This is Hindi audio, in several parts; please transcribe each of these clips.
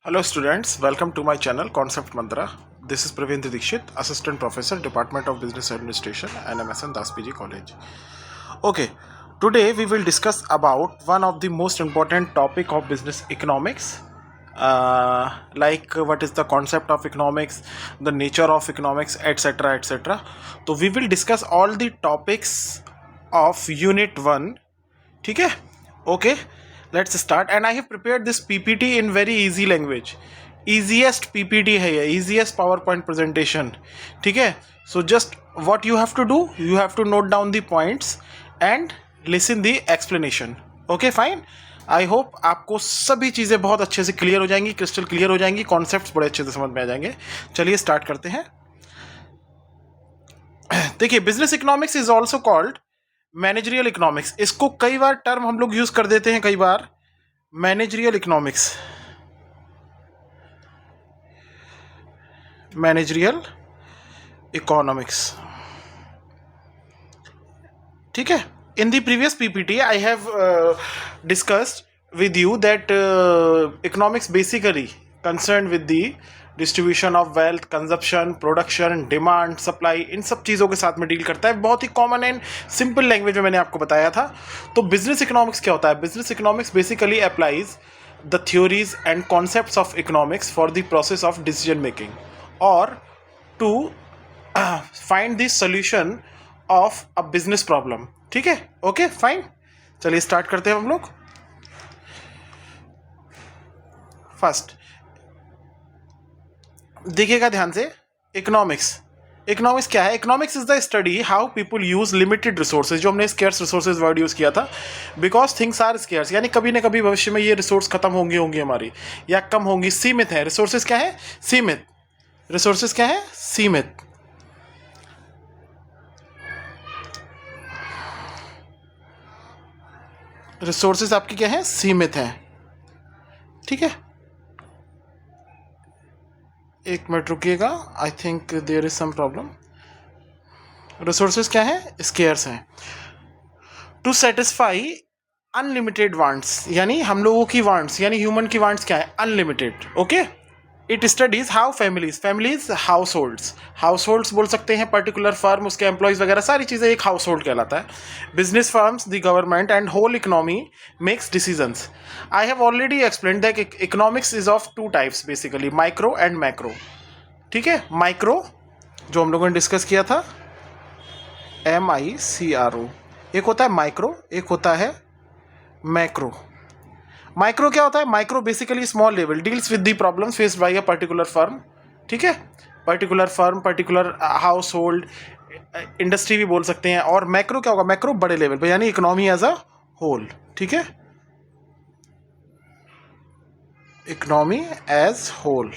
Hello students, welcome to my channel Concept Mantra. This is Pravendra Dikshit, Assistant Professor, Department of Business Administration, NMSN Das PG College. Okay, today we will discuss about one of the most important topic of business economics, like what is the concept of economics, the nature of economics, etc. etc. So we will discuss all the topics of Unit 1. ठीक है? Okay, let's start. And I have prepared this PPT in very easy language. Easiest PPT है ये, easiest PowerPoint presentation. ठीक है? So just what you have to do, you have to note down the points and listen the explanation. Okay, fine. I hope आपको सभी चीज़ें बहुत अच्छे से क्लियर हो जाएंगी, क्रिस्टल क्लियर हो जाएंगी, कॉन्सेप्ट्स बड़े अच्छे से समझ में आ जाएंगे. चलिए स्टार्ट करते हैं. देखिए, business economics is also called managerial economics. इसको कई बार टर्म हम लोग यूज कर देते हैं, कई बार मैनेजरियल इकोनॉमिक्स, मैनेजरियल इकोनॉमिक्स. ठीक है. In the previous PPT, I have discussed with you that economics basically concerned with the distribution of wealth, consumption, production, demand, supply. इन सब चीज़ों के साथ में डील करता है. बहुत ही कॉमन एंड सिंपल लैंग्वेज में मैंने आपको बताया था. तो बिजनेस इकोनॉमिक्स क्या होता है? Business economics basically applies the theories and concepts of economics for the process of decision making or to find the solution of a business problem. ठीक है? Okay, fine. चलिए स्टार्ट करते हैं हम लोग. फर्स्ट देखिएगा ध्यान से. इकोनॉमिक्स क्या है? Economics is the study how people use limited resources. जो हमने स्केर्स रिसोर्सेज वर्ड यूज किया था, बिकॉज थिंग्स आर स्केर्स, यानी कभी ना कभी भविष्य में ये रिसोर्स खत्म होंगी हमारी, या कम होंगी. सीमित है रिसोर्सेज. क्या है? सीमित. रिसोर्सेज क्या है? सीमित. रिसोर्सेज आपकी क्या है? सीमित हैं. ठीक है, एक मिनट रुकिएगा. I think there is some problem. Resources क्या है? स्केर्स हैं. टू सेटिस्फाई अनलिमिटेड वांट्स, यानी हम लोगों की वांट्स, यानी ह्यूमन की वांट्स क्या है? Unlimited. Okay. It studies how families house बोल सकते हैं. पर्टिकुलर फर्म, उसके एम्प्लॉयज वगैरह सारी चीज़ें एक हाउस होल्ड कहलाता है. Business firms, the government and whole economy makes decisions. I have already explain that economics is of two types basically, micro and macro. ठीक है. माइक्रो जो हम लोगों ने डिस्कस किया था, MICRO, एक होता है माइक्रो, एक होता है मैक्रो. माइक्रो क्या होता है? Micro basically small level, deals with the problems faced by a particular firm. ठीक है. Particular firm, particular house hold, industry भी बोल सकते हैं. और मैक्रो क्या होगा? मैक्रो बड़े लेवल पे, यानी इकोनॉमी एज अ होल. ठीक है. Economy as whole.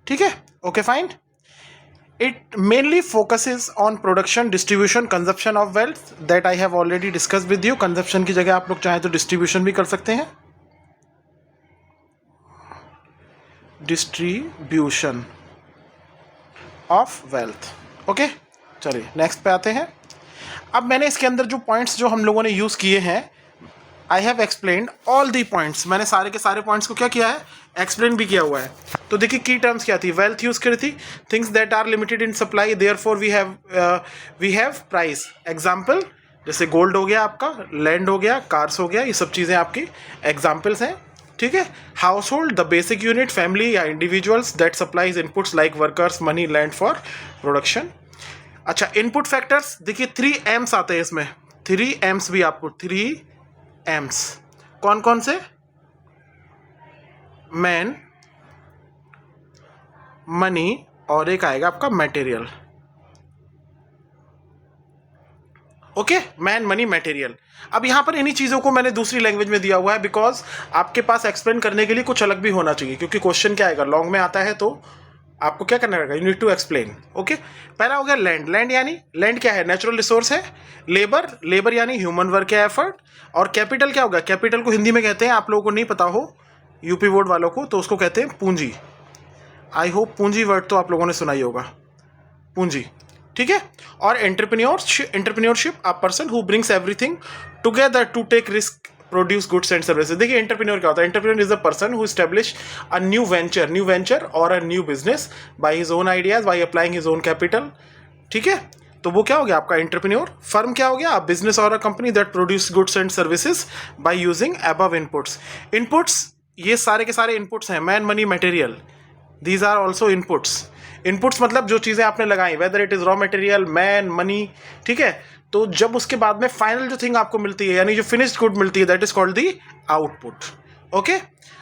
ठीक है. Okay, fine. It mainly focuses on production, distribution, consumption of wealth that I have already discussed with you. Consumption की जगह आप लोग चाहें तो distribution भी कर सकते हैं. Distribution of wealth. ओके, चलिए नेक्स्ट पे आते हैं. अब मैंने इसके अंदर जो पॉइंट्स जो हम लोगों ने यूज़ किए हैं, आई have explained all the points. मैंने सारे के सारे पॉइंट्स को क्या किया है? एक्सप्लेन भी किया हुआ है. तो देखिए, की टर्म्स क्या थी? वेल्थ यूज करी थी. Things that are limited in supply, therefore we have price. Example जैसे गोल्ड हो गया आपका, लैंड हो गया, कार्स हो गया, ये सब चीज़ें आपकी एग्जाम्पल्स हैं. ठीक है. Household, the basic unit, family या individuals that supplies inputs like workers, money, land for production. अच्छा, इनपुट फैक्टर्स देखिए 3 M's आते हैं इसमें. 3 M's भी आपको, 3 M's कौन कौन से? मैन, मनी, और एक आएगा आपका material. Okay. Man, money, material. अब यहां पर इन्हीं चीज़ों को मैंने दूसरी लैंग्वेज में दिया हुआ है, बिकॉज आपके पास एक्सप्लेन करने के लिए कुछ अलग भी होना चाहिए, क्योंकि क्वेश्चन क्या आएगा? लॉन्ग में आता है, तो आपको क्या करना रहेगा? You need to explain. Okay. पहला हो गया लैंड. लैंड यानी, लैंड क्या है? नेचुरल रिसोर्स है. लेबर यानी ह्यूमन वर्क या एफर्ट. और कैपिटल क्या होगा? कैपिटल को हिंदी में कहते हैं, आप लोगों को नहीं पता हो, यूपी बोर्ड वालों को, तो उसको कहते हैं पूंजी. आई होप पूंजी वर्ड तो आप लोगों ने सुना ही होगा, पूंजी. ठीक है. और entrepreneurship, a person who brings everything together to take risk produce goods and services. देखिए एंटरप्रेन्योर क्या होता है? Entrepreneur is a person who establish a new venture और a new business by his own ideas, by applying his own capital. ठीक है, तो वो क्या हो गया आपका एंटरप्रेन्योर। फर्म क्या हो गया? बिजनेस और a company that produce goods and services by using above inputs. Inputs ये सारे के सारे इनपुट्स हैं, man money material, these are also inputs. Inputs मतलब जो चीज़ें आपने लगाई, whether it is raw material, man, money. ठीक है, तो जब उसके बाद में फाइनल जो थिंग आपको मिलती है, यानी जो फिनिश्ड गुड मिलती है, that is called the output. Okay,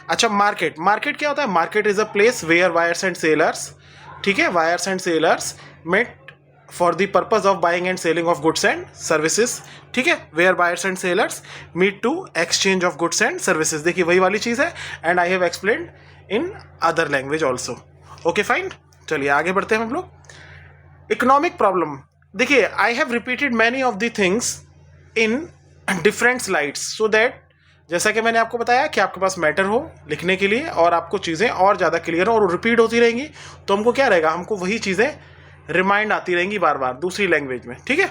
अच्छा मार्केट क्या होता है? Market is a place where buyers and sellers, ठीक है, buyers and sellers met for the purpose of buying and selling of goods and services. ठीक है, where buyers and sellers meet to exchange of goods and services. देखिए वही वाली चीज़ है, and I have explained in other language also. Okay fine, चलिए आगे बढ़ते हैं हम लोग। इकोनॉमिक प्रॉब्लम, देखिए I have repeated many of the things in different slides so that, जैसा कि मैंने आपको बताया कि आपके पास मैटर हो लिखने के लिए और आपको चीज़ें और ज़्यादा क्लियर हो और रिपीट होती रहेंगी, तो हमको क्या रहेगा, हमको वही चीज़ें रिमाइंड आती रहेंगी बार बार दूसरी लैंग्वेज में। ठीक है,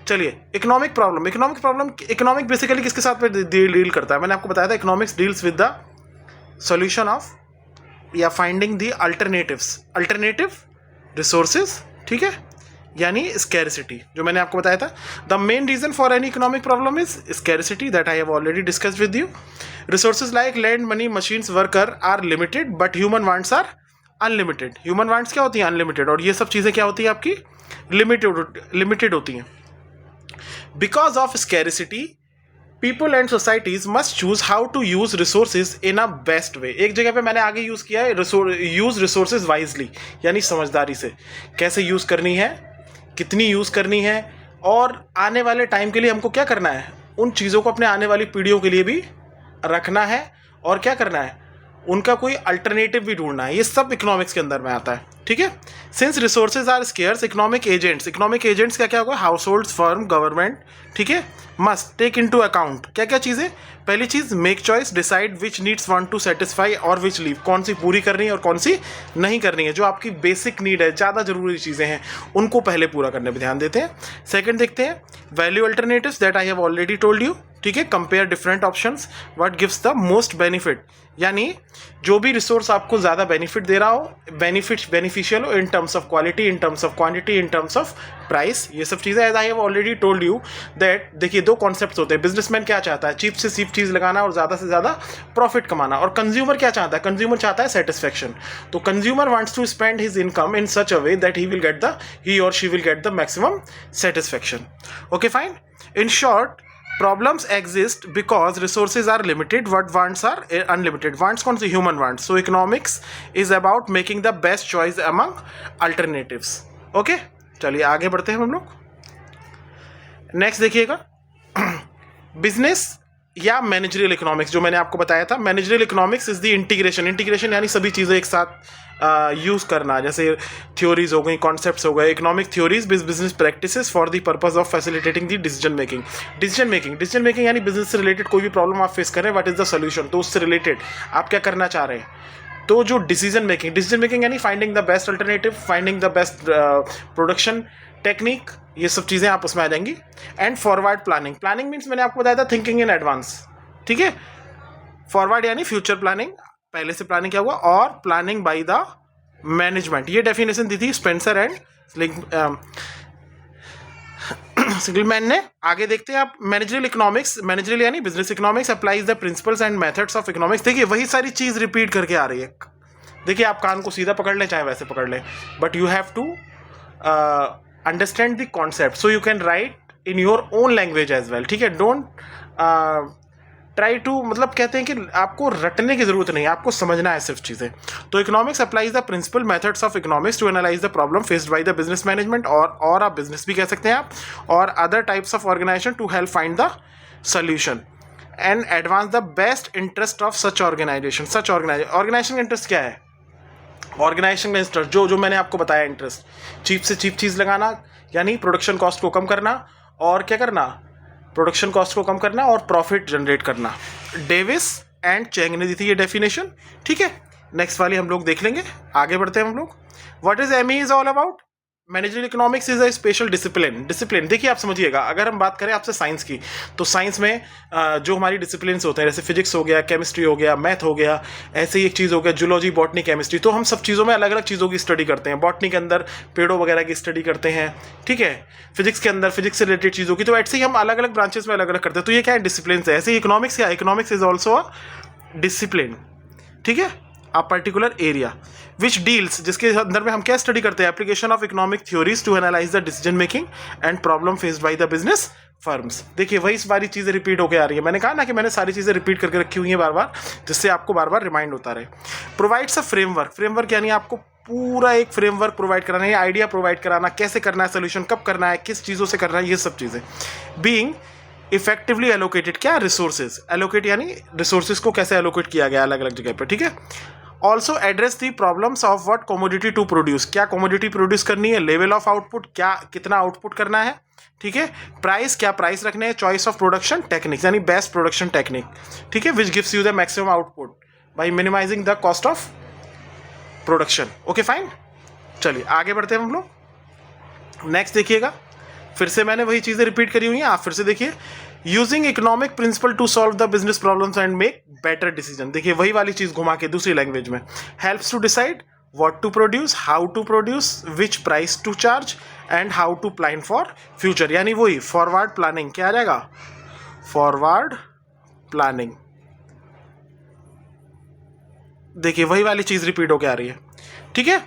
चलिए इकोनॉमिक प्रॉब्लम इकोनॉमिक बेसिकली किसके साथ में डील करता है? मैंने आपको बताया था economics deals with the solution of या फाइंडिंग दी अल्टरनेटिव रिसोर्सेज। ठीक है, यानी स्कैरिसिटी, जो मैंने आपको बताया था। The main reason for any economic problem is scarcity that I have already discussed with you. Resources like land, money, machines, worker are limited but human wants are unlimited. Human wants क्या होती हैं? अनलिमिटेड। और ये सब चीज़ें क्या होती हैं आपकी? लिमिटेड होती हैं। Because of scarcity people and societies must choose how to use resources in a best way. एक जगह पे मैंने आगे यूज किया है यूज रिसोर्सेज वाइजली, यानी समझदारी से कैसे यूज करनी है, कितनी यूज करनी है, और आने वाले टाइम के लिए हमको क्या करना है, उन चीज़ों को अपने आने वाली पीढ़ियों के लिए भी रखना है, और क्या करना है, उनका कोई अल्टरनेटिव भी ढूंढना है। ये सब इकोनॉमिक्स के अंदर में आता है। ठीक है, since resources are scarce, economic agents क्या क्या होगा? Household, firm, government. ठीक है, must take into account क्या क्या चीज़ें? पहली चीज़, make choice, decide which needs want to satisfy और विच लीव, कौन सी पूरी करनी है और कौन सी नहीं करनी है। जो आपकी बेसिक नीड है, ज़्यादा जरूरी चीज़ें हैं, उनको पहले पूरा करने पर ध्यान देते हैं। सेकंड देखते हैं value alternatives that I have already told you. ठीक है, compare different options, what gives the most benefit, यानी जो भी रिसोर्स आपको ज़्यादा बेनिफिट दे रहा हो, बेनिफिशियल हो in terms of quality, in terms of quantity, in terms of price, ये सब चीज़ें। As I have already told you that, देखिए दो कॉन्सेप्ट्स होते हैं। बिजनेसमैन क्या चाहता है? चीप से चीप चीज़ लगाना और ज़्यादा से ज़्यादा प्रॉफिट कमाना। और कंज्यूमर क्या चाहता है? कंज्यूमर चाहता है सेटिस्फैक्शन। तो consumer wants to spend his income in such a way that he और she will get the maximum satisfaction. Okay fine, in short problems exist because resources are limited but wants are unlimited. Wants कौन सी? human wants. So economics is about making the best choice among alternatives. okay, चलिए आगे बढ़ते हैं हम लोग। नेक्स्ट देखिएगा बिजनेस या मैनेजरियल इकोनॉमिक्स, जो मैंने आपको बताया था। Managerial economics is the integration यानी सभी चीज़ें एक साथ यूज़ करना, जैसे थ्योरीज हो गई, कॉन्सेप्ट्स हो गए। Economic theories business practices for the purpose of facilitating the decision making यानी बिजनेस से रिलेटेड कोई भी प्रॉब्लम आप फेस कर रहे हैं, व्हाट इज द सोल्यूशन, तो उससे रिलेटेड आप क्या करना चाह रहे हैं। तो जो डिसीजन मेकिंग यानी finding the best alternative, finding the best production technique, ये सब चीज़ें आप उसमें आ जाएंगी। एंड फॉरवर्ड प्लानिंग मीन्स मैंने आपको बताया था थिंकिंग इन एडवांस। ठीक है, फॉरवर्ड यानी फ्यूचर प्लानिंग, पहले से प्लानिंग क्या हुआ, और प्लानिंग बाय द मैनेजमेंट। ये डेफिनेशन दी थी स्पेंसर एंड सिगलमैन ने। आगे देखते हैं आप मैनेजरियल यानी business economics applies the principles and methods of economics. देखिए वही सारी चीज़ रिपीट करके आ रही है। देखिए आप कान को सीधा पकड़ लें चाहे वैसे पकड़ लें, but you have to understand the concept so you can write in your own language as well. ठीक है, डोंट ट्राई टू, मतलब कहते हैं कि आपको रटने की जरूरत नहीं है, आपको समझना है सिर्फ चीज़ें। तो economics applies the principle methods of economics to analyse the problem faced by the business management, और आप बिजनेस भी कह सकते हैं आप, और other types of organisation to help find the solution and advance the best interest of such organisation. Organisation का इंटरेस्ट क्या है? ऑर्गेनाइजेशन का इंटरेस्ट जो मैंने आपको बताया, इंटरेस्ट चीप से चीप चीज़ लगाना, यानी प्रोडक्शन कॉस्ट को कम करना, और क्या करना, प्रोडक्शन कॉस्ट को कम करना और प्रॉफिट जनरेट करना। डेविस एंड चेंग ने दी थी ये डेफिनेशन। ठीक है, नेक्स्ट वाली हम लोग देख लेंगे, आगे बढ़ते हैं हम लोग। What is ME is all about? Managerial economics is a special discipline देखिए आप समझिएगा, अगर हम बात करें आपसे साइंस की, तो साइंस में जो हमारी डिसिप्लिन होते हैं, जैसे फिजिक्स हो गया, केमिस्ट्री हो गया, मैथ हो गया, ऐसे ही एक चीज़ हो गया जूलॉजी, बॉटनी, केमिस्ट्री, तो हम सब चीज़ों में अलग अलग चीज़ों की स्टडी करते हैं। बॉटनी के अंदर पेड़ों वगैरह की स्टडी करते हैं, ठीक है। फिजिक्स के अंदर फिजिक्स से रिलेटेड चीज़ों की, तो ऐसे ही हम अलग अलग ब्रांचेस में अलग अलग करते हैं। तो ये क्या है, डिसिप्लिन है। ऐसे ही इकोनॉमिक्स क्या, economics is also a discipline, ठीक है, a particular area which deals, जिसके अंदर में हम क्या स्टडी करते हैं, application of economic theories to analyse the decision making and problem faced by the business firms. देखिए वही सारी चीज़ें रिपीट होकर आ रही है। मैंने कहा ना कि मैंने सारी चीज़ें रिपीट करके रखी हुई हैं बार बार, जिससे आपको बार बार रिमाइंड होता रहे। प्रोवाइड्स अ फ्रेमवर्क यानी आपको पूरा एक फ्रेमवर्क प्रोवाइड कराना है, आइडिया प्रोवाइड कराना, कैसे करना है, सोल्यूशन कब करना है, किस चीज़ों से करना है, ये सब चीज़ें। बीइंग इफेक्टिवली एलोकेटेड, क्या, रिसोर्सेज, एलोकेट यानी रिसोर्सेज को कैसे एलोकेट किया गया अलग अलग जगह पर, ठीक है। Also address the problems of what commodity to produce, क्या कमोडिटी प्रोड्यूस करनी है, लेवल ऑफ आउटपुट, क्या कितना आउटपुट करना है, ठीक है। प्राइस, क्या प्राइस रखने हैं, चॉइस ऑफ प्रोडक्शन टेक्निक्स यानी बेस्ट प्रोडक्शन टेक्निक, ठीक है, which gives you the maximum output by minimising the cost of production. Okay fine, चलिए आगे बढ़ते हैं हम लोग। नेक्स्ट देखिएगा, फिर से मैंने वही चीज़ें रिपीट करी हुई हैं, आप फिर से देखिए। Using economic principle to solve the business problems and make better decision, देखिए वही वाली चीज़ घुमा के दूसरी लैंग्वेज में। Helps to decide what to produce, how to produce, which price to charge and how to plan for future, यानी वही फॉरवर्ड प्लानिंग, क्या आ जाएगा, फॉरवर्ड प्लानिंग। देखिए वही वाली चीज़ रिपीट होकर आ रही है, ठीक है।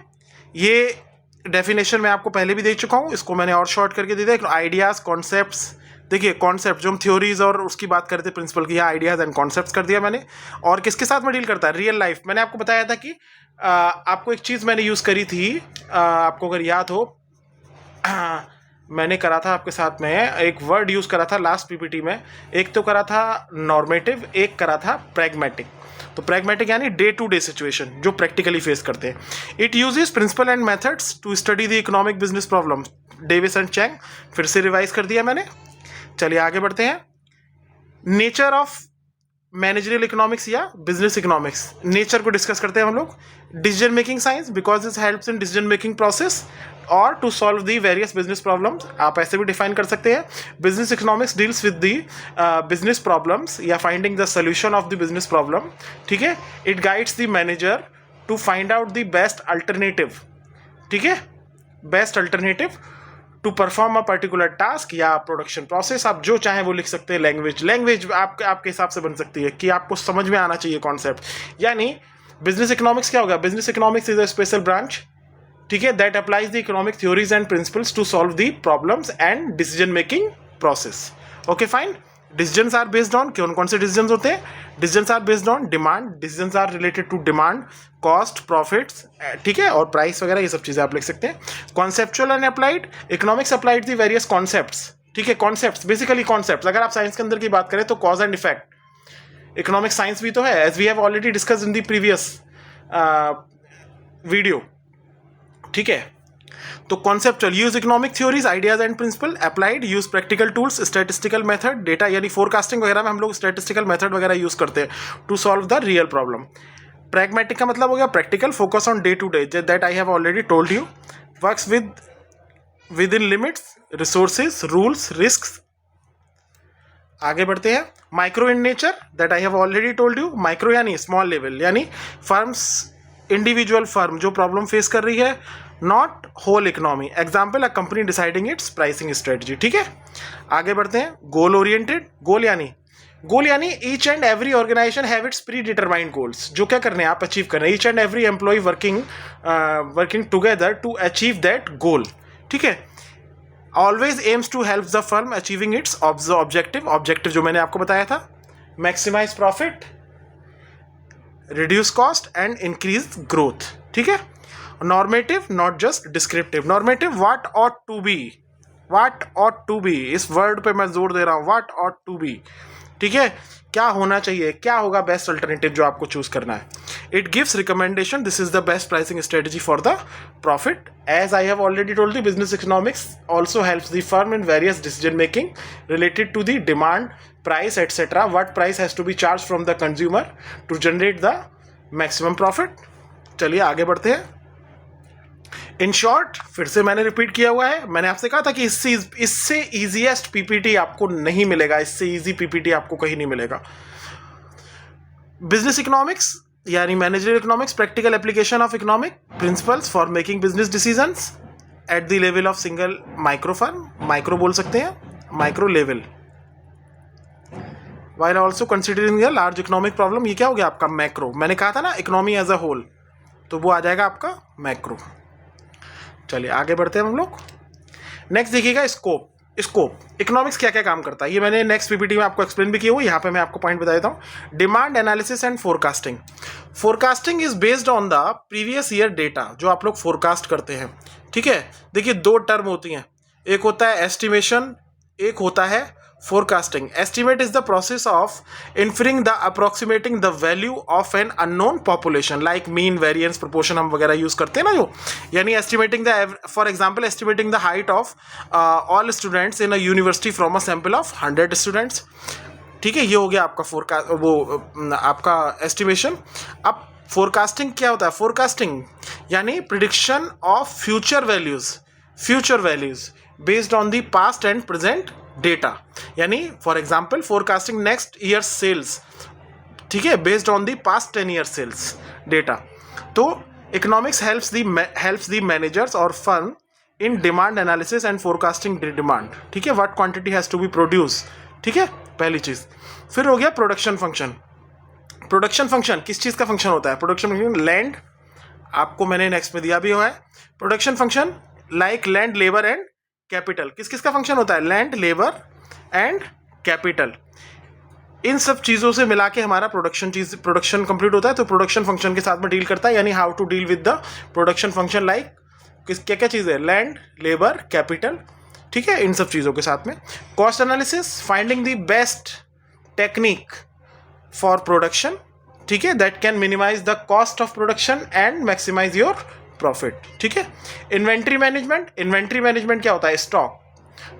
ये डेफिनेशन मैं आपको पहले भी दे चुका हूँ, इसको मैंने और शॉर्ट करके दे दिया। आइडियाज़, कॉन्सेप्ट्स, देखिए कॉन्सेप्ट जो हम थ्योरीज और उसकी बात करते हैं प्रिंसिपल की, यहाँ आइडियाज़ एंड कॉन्सेप्ट्स कर दिया मैंने। और किसके साथ में डील करता है, रियल लाइफ। मैंने आपको बताया था कि आपको एक चीज़ मैंने यूज़ करी थी, आपको अगर याद हो, मैंने करा था आपके साथ में, एक वर्ड यूज़ करा था लास्ट पीपीटी में। एक तो करा था नॉर्मेटिव, एक करा था प्रैग्मेटिक। तो प्रैग्मेटिक यानी डे टू डे सिचुएशन जो प्रैक्टिकली फेस करते हैं। It uses principle and methods to study the economic business problem, Davis and Chang, फिर से रिवाइज कर दिया मैंने। चलिए आगे बढ़ते हैं। नेचर ऑफ मैनेजरियल इकोनॉमिक्स या बिजनेस इकोनॉमिक्स, नेचर को डिस्कस करते हैं हम लोग। Decision making science, because this helps in decision making process और to solve the various business problems, आप ऐसे भी डिफाइन कर सकते हैं। Business economics deals with the business problems या finding the solution of the business problem, ठीक है। It guides the manager to find out the best alternative, ठीक है, best alternative to perform a particular task या प्रोडक्शन प्रोसेस, आप जो चाहें वो लिख सकते हैं। लैंग्वेज आपके हिसाब से बन सकती है कि आपको समझ में आना चाहिए कॉन्सेप्ट। यानी बिजनेस इकोनॉमिक्स क्या होगा, business economics is a special branch, ठीक है, that applies the economic theories and principles to solve the problems and decision making process. Okay fine. Decisions are based on, कौन से डिसीजंस होते हैं, decisions are based on demand, decisions are related to demand, cost, profits, ठीक है, और प्राइस वगैरह, ये सब चीज़ें आप लिख सकते हैं। Conceptual and applied, economics applied the various concepts, ठीक है, कॉन्सेप्ट्स बेसिकली कॉन्सेप्ट्स। अगर आप साइंस के अंदर की बात करें तो cause and effect economic science भी तो है, as we have already discuss in the previous video, ठीक है। तो conceptual, use economic theories, ideas and principle. Applied, use practical tools, statistical method, data यानी फोरकास्टिंग वगैरह में हम लोग स्टैटिस्टिकल मेथड वगैरह यूज करते हैं to solve the real problem. Pragmatic का मतलब हो गया practical, focus on day to day, that I have already told you. Works within limits, resources, rules, risk. आगे बढ़ते हैं। Micro in nature, that I have already told you. Micro यानी स्मॉल लेवल, यानी फर्म्स, इंडिविजुअल फर्म जो प्रॉब्लम फेस कर रही है, not whole economy. Example, a company deciding its pricing strategy, ठीक है। आगे बढ़ते हैं। गोल ओरिएंटेड, गोल यानी each and every organisation have its predetermined goals, जो क्या करने हैं आप अचीव करने हैं। Each and every employ working together to achieve that goal, ठीक है। Always aims to help the firm achieving its objective जो मैंने आपको बताया था, maximise profit, reduce cost and increase growth, ठीक है। Normative, not just descriptive. Normative, what ought to be, इस वर्ड पे मैं जोर दे रहा हूं, व्हाट ऑट टू बी, ठीक है, क्या होना चाहिए, क्या होगा बेस्ट अल्टरनेटिव जो आपको चूज करना है। It gives recommendation, this is the best pricing strategy for the profit. As I have already told you, business economics also helps the firm in various decision making related to the demand, price etcetera, what price has to be charge from the consumer to generate the maximum profit. चलिए आगे बढ़ते हैं। इन शॉर्ट, फिर से मैंने रिपीट किया हुआ है, मैंने आपसे कहा था कि इससे ईजीएस्ट पीपीटी आपको नहीं मिलेगा, इससे ईजी पीपीटी आपको कहीं नहीं मिलेगा। बिजनेस इकोनॉमिक्स यानी managerial economics, practical application of economic principles for making business decisions at the level of single micro firm, micro बोल सकते हैं, micro level, while also considering a large economic problem. ये क्या हो गया आपका मैक्रो, मैंने कहा था ना इकोनॉमी एज अ होल, तो वो आ जाएगा आपका मैक्रो। चलिए आगे बढ़ते हैं हम लोग। नेक्स्ट देखिएगा स्कोप। स्कोप इकोनॉमिक्स क्या क्या काम करता है, ये मैंने नेक्स्ट पीपीटी में आपको एक्सप्लेन भी किया हुआ, यहाँ पे मैं आपको पॉइंट बता देता हूँ। Demand analysis and forecasting. Forecasting is based on the previous year data, जो आप लोग फोरकास्ट करते हैं, ठीक है। देखिए दो टर्म होती हैं, एक होता है एस्टिमेशन, एक होता है forecasting. Estimate is the process of inferring the approximating the value of an unknown population, like mean, variance, proportion हम वगैरह यूज करते हैं ना जो, यानी estimating the, for example estimating the height of all students in a university from a sample of 100 students, ठीक है। ये हो गया आपका फोरकास्ट, वो आपका एस्टिमेशन। अब फोरकास्टिंग क्या होता है, फोरकास्टिंग यानी prediction of future values based on the past and present data, यानी for example forecasting next year sales, ठीक है, based on the past 10 year sales data. तो इकोनॉमिक्स हेल्प्स द मैनेजर्स और firm in demand analysis and forecasting demand, ठीक है, what quantity has to be produce, ठीक है, पहली चीज। फिर हो गया प्रोडक्शन फंक्शन। प्रोडक्शन फंक्शन किस चीज का फंक्शन होता है, प्रोडक्शन फंक्शन लैंड, आपको मैंने नेक्स्ट में दिया भी हुआ है। Production function like land, labour and capital, किस किस का फंक्शन होता है, लैंड, लेबर एंड कैपिटल। इन सब चीज़ों से मिला के हमारा प्रोडक्शन कंप्लीट होता है, तो प्रोडक्शन फंक्शन के साथ में डील करता है, यानी how to deal with the production function, like क्या क्या चीज़ है, लैंड, लेबर, कैपिटल, ठीक है, इन सब चीज़ों के साथ में। Cost analysis, finding the best technique for production, ठीक है, that can minimise the cost of production and maximise your profit, ठीक है। इन्वेंट्री मैनेजमेंट क्या होता है, स्टॉक,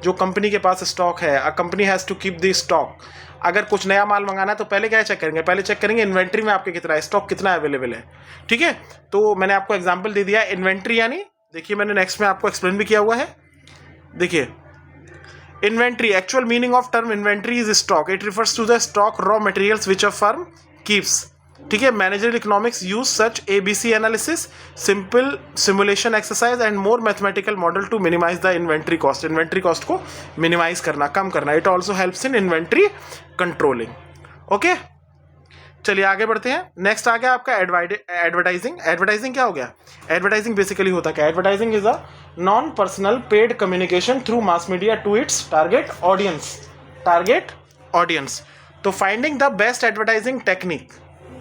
जो कंपनी के पास स्टॉक है, a company has to keep the stock. अगर कुछ नया माल मंगाना है तो पहले क्या चेक करेंगे, पहले चेक करेंगे इन्वेंट्री में आपके कितना है, स्टॉक कितना अवेलेबल है, ठीक है। तो मैंने आपको एग्जांपल दे दिया इन्वेंट्री, यानी देखिए मैंने नेक्स्ट में आपको एक्सप्लेन भी किया हुआ है। देखिए inventory, actual meaning of term inventory is stock, it refers to the stock raw materials which a firm keeps, ठीक है। Managerial economics use such ABC analysis, simple simulation exercise and more mathematical model to minimise the inventory cost, inventory cost को मिनिमाइज करना, कम करना। It also helps in inventory controlling, okay. चलिए आगे बढ़ते हैं। नेक्स्ट आ गया आपका एडवर्टाइजिंग। एडवर्टाइजिंग क्या हो गया, एडवर्टाइजिंग बेसिकली होता क्या, advertising is a non personal paid communication through mass media to its target audience. तो finding the best advertising technique,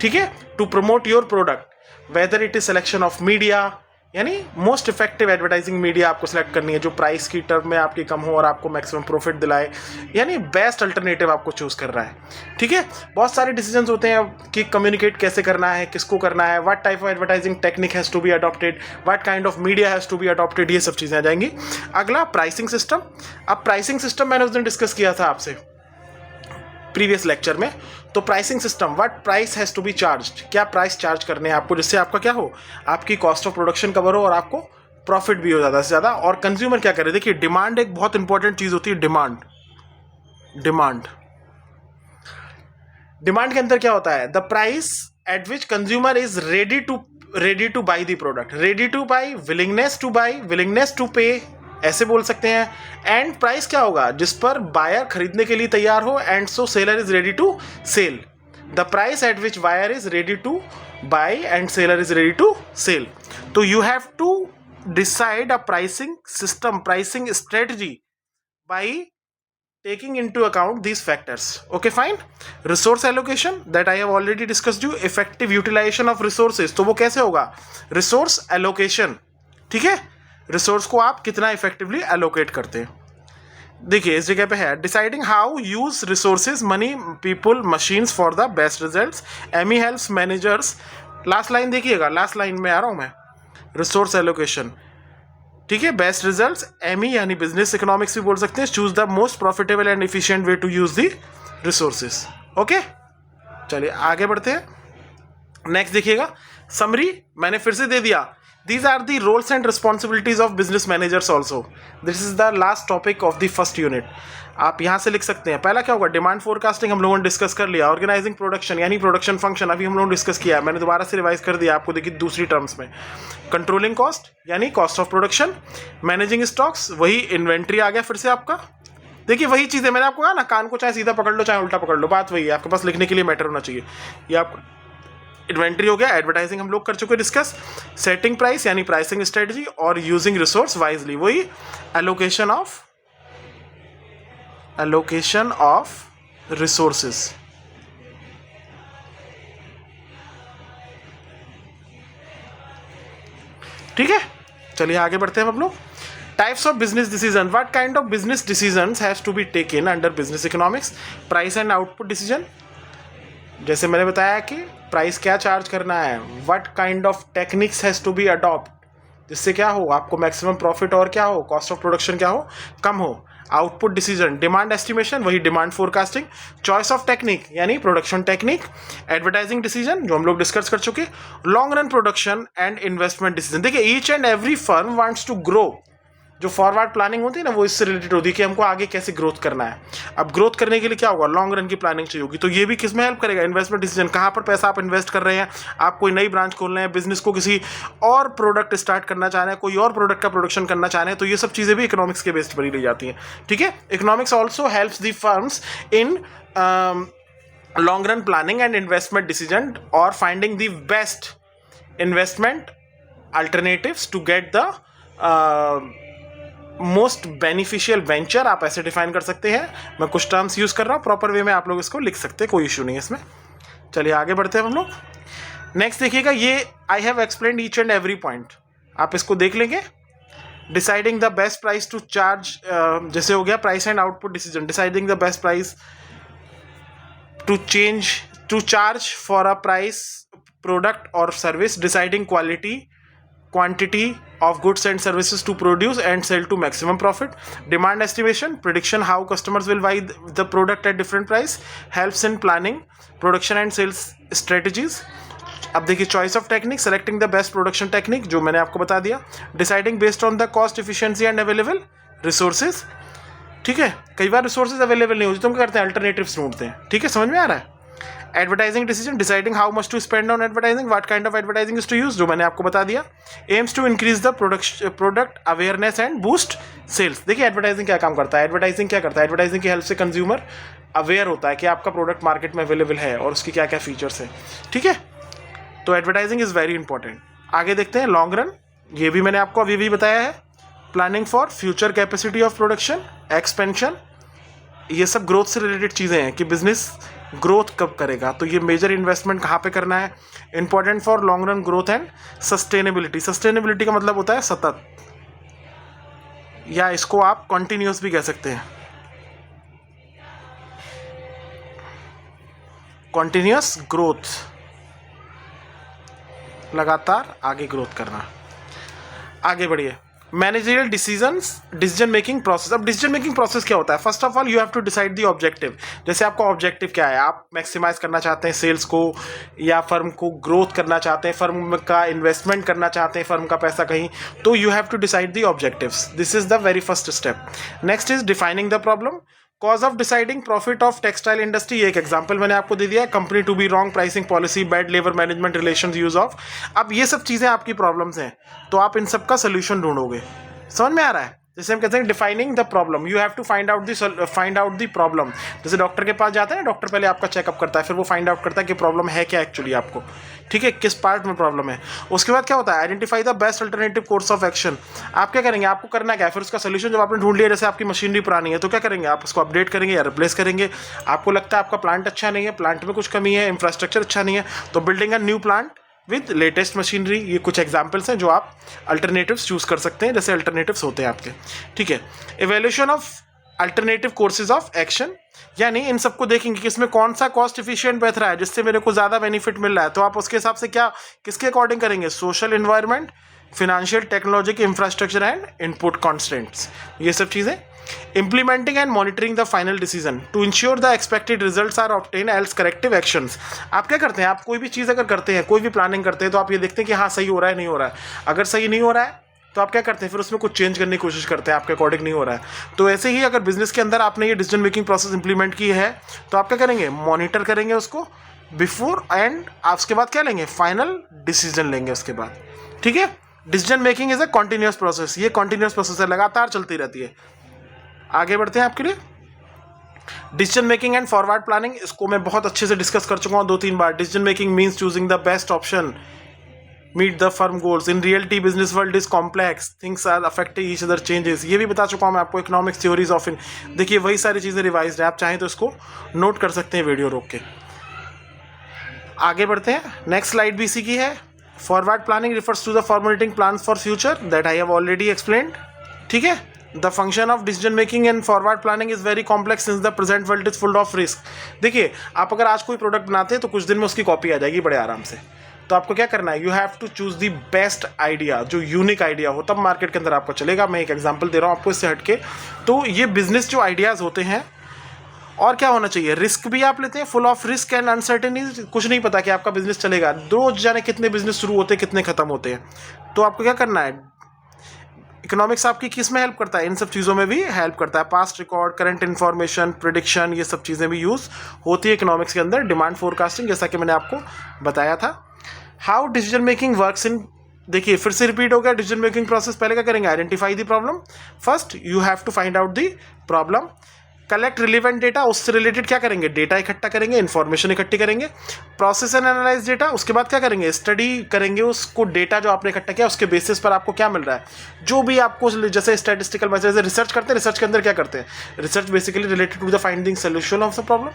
ठीक है, to promote your product, whether it is selection of media, यानी मोस्ट इफेक्टिव एडवर्टाइजिंग मीडिया आपको सिलेक्ट करनी है जो प्राइस की टर्म में आपकी कम हो और आपको मैक्सिमम प्रॉफिट दिलाए, यानी बेस्ट अल्टरनेटिव आपको चूज कर रहा है, ठीक है। बहुत सारे डिसीजंस होते हैं कि कम्युनिकेट कैसे करना है, किसको करना है, what type of advertising technique has to be adopted, what kind of media has to be adopted, ये सब चीजें आ जाएंगी। अगला प्राइसिंग सिस्टम। अब प्राइसिंग सिस्टम मैंने उस दिन डिस्कस किया था आपसे प्रीवियस लेक्चर में। तो pricing system, what price has to be charged, क्या प्राइस चार्ज करने हैं आपको, जिससे आपका क्या हो, आपकी कॉस्ट ऑफ प्रोडक्शन कवर हो और आपको प्रॉफिट भी हो ज़्यादा से ज़्यादा। और कंज्यूमर क्या करे, देखिए डिमांड एक बहुत इंपॉर्टेंट चीज़ होती है, डिमांड के अंदर क्या होता है, the price at which consumer is ready to buy the product, ready to buy, willingness to pay, ऐसे बोल सकते हैं। एंड प्राइस क्या होगा, जिस पर बायर खरीदने के लिए तैयार हो, and so seller is ready to sell, the price at which buyer is ready to buy and seller is ready to sell. तो you have to decide a pricing system, pricing strategy by taking into account these factors, okay fine। resource allocation that I have already discussed you, effective utilization of resources, तो वो कैसे होगा, resource allocation, ठीक है, रिसोर्स को आप कितना इफेक्टिवली एलोकेट करते हैं। देखिए इस जगह पे है deciding how use resources, money, people, machines for the best results, ME helps managers. Last line देखिएगा, लास्ट लाइन में आ रहा हूं मैं, रिसोर्स एलोकेशन, ठीक है, बेस्ट रिजल्ट्स, एमी यानी बिजनेस इकोनॉमिक्स भी बोल सकते हैं, choose the most profitable and efficient way to use the resources, okay. चलिए आगे बढ़ते हैं। नेक्स्ट देखिएगा समरी, मैंने फिर से दे दिया, These are the roles and responsibilities of business managers also. This is the last topic of the first unit. आप यहाँ से लिख सकते हैं. पहला क्या होगा, डिमांड फोरकास्टिंग हम लोगों ने डिस्कस कर लिया. ऑर्गेनाइजिंग प्रोडक्शन यानी प्रोडक्शन फंक्शन अभी हम लोगों ने डिस्कस किया. मैंने दोबारा से रिवाइज कर दिया आपको, देखिए दूसरी टर्म्स में. कंट्रोलिंग कॉस्ट यानी cost of production. Managing stocks, वही इन्वेंट्री आ गया फिर से आपका. देखिए वही चीज़ है, मैंने आपको कहा ना, कान को चाहे सीधा पकड़ लो चाहे उल्टा पकड़ लो, बात वही है. आपके पास लिखने के लिए मैटर होना चाहिए. ये आपको इन्वेंट्री हो गया. एडवर्टाइजिंग हम लोग कर चुके डिस्कस. सेटिंग प्राइस यानी प्राइसिंग स्ट्रेटजी. और यूजिंग रिसोर्स वाइजली, वही एलोकेशन ऑफ रिसोर्सेस. ठीक है, चलिए आगे बढ़ते हैं हम लोग. Types of business decision. What kind of business decisions has to be taken under business economics. Price and output decision, जैसे मैंने बताया कि प्राइस क्या चार्ज करना है. What kind of techniques has to be adopt, जिससे क्या हो आपको मैक्सिमम प्रॉफिट और क्या हो कॉस्ट ऑफ प्रोडक्शन क्या हो कम हो. Output decision. डिमांड एस्टिमेशन, वही demand forecasting. Choice of technique यानी प्रोडक्शन टेक्निक. एडवर्टाइजिंग डिसीजन जो हम लोग डिस्कस कर चुके. Long run production and investment decision. देखिए each and every firm wants to grow. जो फॉरवर्ड प्लानिंग होती है ना, वो इससे रिलेटेड होती है कि हमको आगे कैसे ग्रोथ करना है. अब ग्रोथ करने के लिए क्या होगा, लॉन्ग रन की प्लानिंग चाहिए होगी. तो ये भी किस में हेल्प करेगा, इन्वेस्टमेंट डिसीजन. कहाँ पर पैसा आप इन्वेस्ट कर रहे हैं. आप कोई नई ब्रांच खोल रहे हैं, बिजनेस को किसी और प्रोडक्ट स्टार्ट करना चाह रहे हैं, कोई और प्रोडक्ट का प्रोडक्शन करना चाह रहे हैं, तो ये सब चीज़ें भी इकोनॉमिक्स के बेस्ड पर ही ली जाती हैं. ठीक है. Economics also helps the firms in long run planning and investment decision और finding the best investment alternatives to get the most beneficial venture. आप ऐसे डिफाइन कर सकते हैं. मैं कुछ टर्म्स यूज़ कर रहा हूँ, प्रॉपर वे में आप लोग इसको लिख सकते हैं, कोई इशू नहीं है इसमें. चलिए आगे बढ़ते हैं हम लोग. नेक्स्ट देखिएगा, ये I have explained each and every point, आप इसको देख लेंगे. Deciding the best price to charge, जैसे हो गया price and output decision. Deciding the best price to charge for a price product और service. Deciding quantity of goods and services to produce and sell to maximum profit. Demand estimation, prediction how customers will buy the product at different price, helps in planning production and sales strategies. अब देखिए choice of technique, selecting the best production technique जो मैंने आपको बता दिया. Deciding based on the cost efficiency and available resources. ठीक है, कई बार रिसोर्सेज अवेलेबल नहीं होती तो हम क्या करते हैं, अल्टरनेटिव्स ढूंढते हैं. ठीक है, समझ में आ रहा है. Advertising decision, deciding how much to spend on advertising, what kind of advertising is to use, जो मैंने आपको बता दिया. Aims to increase the product awareness and boost sales. देखिए एडवर्टाइजिंग क्या काम करता है, एडवर्टाइजिंग क्या करता है, एडवर्टाइजिंग की हेल्प से कंज्यूमर अवेयर होता है कि आपका प्रोडक्ट मार्केट में अवेलेबल है और उसकी क्या क्या फीचर्स है. ठीक है, तो एडवर्टाइजिंग इज वेरी इंपॉर्टेंट. आगे देखते हैं लॉन्ग रन, ये भी मैंने आपको अभी भी बताया है. Planning for future capacity of production, expansion, ये सब ग्रोथ से रिलेटेड चीज़ें हैं कि बिजनेस ग्रोथ कब करेगा, तो ये मेजर इन्वेस्टमेंट कहाँ पे करना है. Important for long run growth and sustainability. Sustainability का मतलब होता है सतत, या इसको आप कॉन्टिन्यूस भी कह सकते हैं. कॉन्टिन्यूस ग्रोथ, लगातार आगे ग्रोथ करना. आगे बढ़िए. Managerial decision making process. अब डिसीजन मेकिंग प्रोसेस क्या होता है, first of all you have to decide the objective. जैसे आपका ऑब्जेक्टिव क्या है, आप मैक्सिमाइज करना चाहते हैं सेल्स को, या फर्म को ग्रोथ करना चाहते हैं, फर्म का इन्वेस्टमेंट करना चाहते हैं, फर्म का पैसा कहीं, तो you have to decide the objectives. This is the very first step. Next is defining the problem. Cause of deciding profit of textile industry, एक एग्जांपल मैंने आपको दे दिया है. Company to be wrong pricing policy, bad labour management, relation use of. अब ये सब चीज़ें आपकी प्रॉब्लम्स हैं, तो आप इन सब का सोल्यूशन ढूंढोगे. समझ में आ रहा है. जैसे हम कहते हैं defining the problem, you have to find out the problem. जैसे डॉक्टर के पास जाते हैं ना, डॉक्टर पहले आपका चेकअप करता है, फिर वो फाइंड आउट करता है कि प्रॉब्लम है क्या एक्चुअली आपको. ठीक है, किस पार्ट में प्रॉब्लम है. उसके बाद क्या होता है, identify the best alternative course of action. आप क्या करेंगे, आपको करना क्या है, फिर उसका सोल्यूशन जब आपने ढूंढ लिया, जैसे आपकी मशीनरी पुरानी है तो क्या करेंगे, आप उसको अपडेट करेंगे या रिप्लेस करेंगे. आपको लगता है आपका प्लांट अच्छा नहीं है, प्लांट में कुछ कमी है, इंफ्रास्ट्रक्चर अच्छा नहीं है, तो building a new plant with latest machinery. ये कुछ एग्जाम्पल्स हैं जो आप अल्टरनेटिव्स चूज़ कर सकते हैं, जैसे अल्टरनेटिव्स होते हैं आपके. ठीक है. Evaluation of alternative courses of action, यानी इन सबको देखेंगे कि इसमें कौन सा कॉस्ट एफिशिएंट बेहतर है, जिससे मेरे को ज़्यादा बेनिफिट मिल रहा है, तो आप उसके हिसाब से क्या किसके अकॉर्डिंग करेंगे, social environment, financial, technological, infrastructure and input constants, ये सब चीज़ें. implementing and monitoring the final decision to ensure the expected results are obtained else corrective actions। आप क्या करते हैं, आप कोई भी चीज़ अगर करते हैं, कोई भी प्लानिंग करते हैं, तो आप ये देखते हैं कि हाँ सही हो रहा है नहीं हो रहा है। अगर सही नहीं हो रहा है तो आप क्या करते हैं, फिर उसमें कुछ चेंज करने की कोशिश करते हैं, आपके अकॉर्डिंग नहीं हो रहा है। तो ऐसे ही अगर बिजनेस के अंदर आपने ये डिसीजन मेकिंग प्रोसेस इंप्लीमेंट की है तो आप क्या करेंगे, मॉनिटर करेंगे उसको बिफोर एंड आप उसके बाद क्या लेंगे, फाइनल डिसीजन लेंगे उसके बाद। ठीक है, decision making is a continuous process, ये कॉन्टिन्यूस प्रोसेस है, लगातार चलती रहती है। आगे बढ़ते हैं आपके लिए decision making and forward planning, इसको मैं बहुत अच्छे से डिस्कस कर चुका हूँ 2-3 बार। Decision making means choosing the best option meet the firm goals in reality business world is complex things are affecting each other changes, ये भी बता चुका हूँ मैं आपको। इकोनॉमिक्स थ्योरीज ऑफ इन, देखिए वही सारी चीज़ें रिवाइज है, आप चाहें तो इसको नोट कर सकते हैं वीडियो रोक के। आगे बढ़ते हैं, नेक्स्ट स्लाइड भी इसी की है। Forward planning refers to the formulating plans for future that I have already explained. ठीक है, the function of decision making and forward planning is very complex since the present world is full of risk. देखिए, आप अगर आज कोई प्रोडक्ट बनाते हैं तो कुछ दिन में उसकी कॉपी आ जाएगी बड़े आराम से। तो आपको क्या करना है, you have to choose the best idea, जो यूनिक आइडिया हो, तब मार्केट के अंदर आपको चलेगा। मैं एक एग्जांपल दे रहा हूँ आपको इससे हटके। तो ये बिजनेस जो आइडियाज़ होते हैं, और क्या होना चाहिए, रिस्क भी आप लेते हैं, full of risk and uncertainty, कुछ नहीं पता कि आपका बिजनेस चलेगा। रोज जाने कितने बिजनेस शुरू होते हैं, कितने खत्म होते हैं। तो आपको क्या करना है, इकोनॉमिक्स आपकी किस में हेल्प करता है, इन सब चीज़ों में भी हेल्प करता है। Past record, current information, prediction, ये सब चीज़ें भी यूज़ होती है इकोनॉमिक्स के अंदर। डिमांड फोरकास्टिंग, जैसा कि मैंने आपको बताया था। How decision making works in, देखिए फिर से रिपीट हो गया डिसीजन मेकिंग प्रोसेस। पहले क्या करेंगे, identify the problem first, you have to find out the problem, collect relevant data, उससे रिलेटेड क्या करेंगे, डेटा इकट्ठा करेंगे, इन्फॉर्मेशन इकट्ठी करेंगे, प्रोसेस एंड एनालाइज डेटा, उसके बाद क्या करेंगे, स्टडी करेंगे उसको, डेटा जो आपने इकट्ठा किया उसके बेसिस पर आपको क्या मिल रहा है, जो भी आपको, जैसे स्टैटिस्टिकल मैथड से रिसर्च करते हैं, रिसर्च के अंदर क्या करते हैं, research basically related to the finding solution of the problem.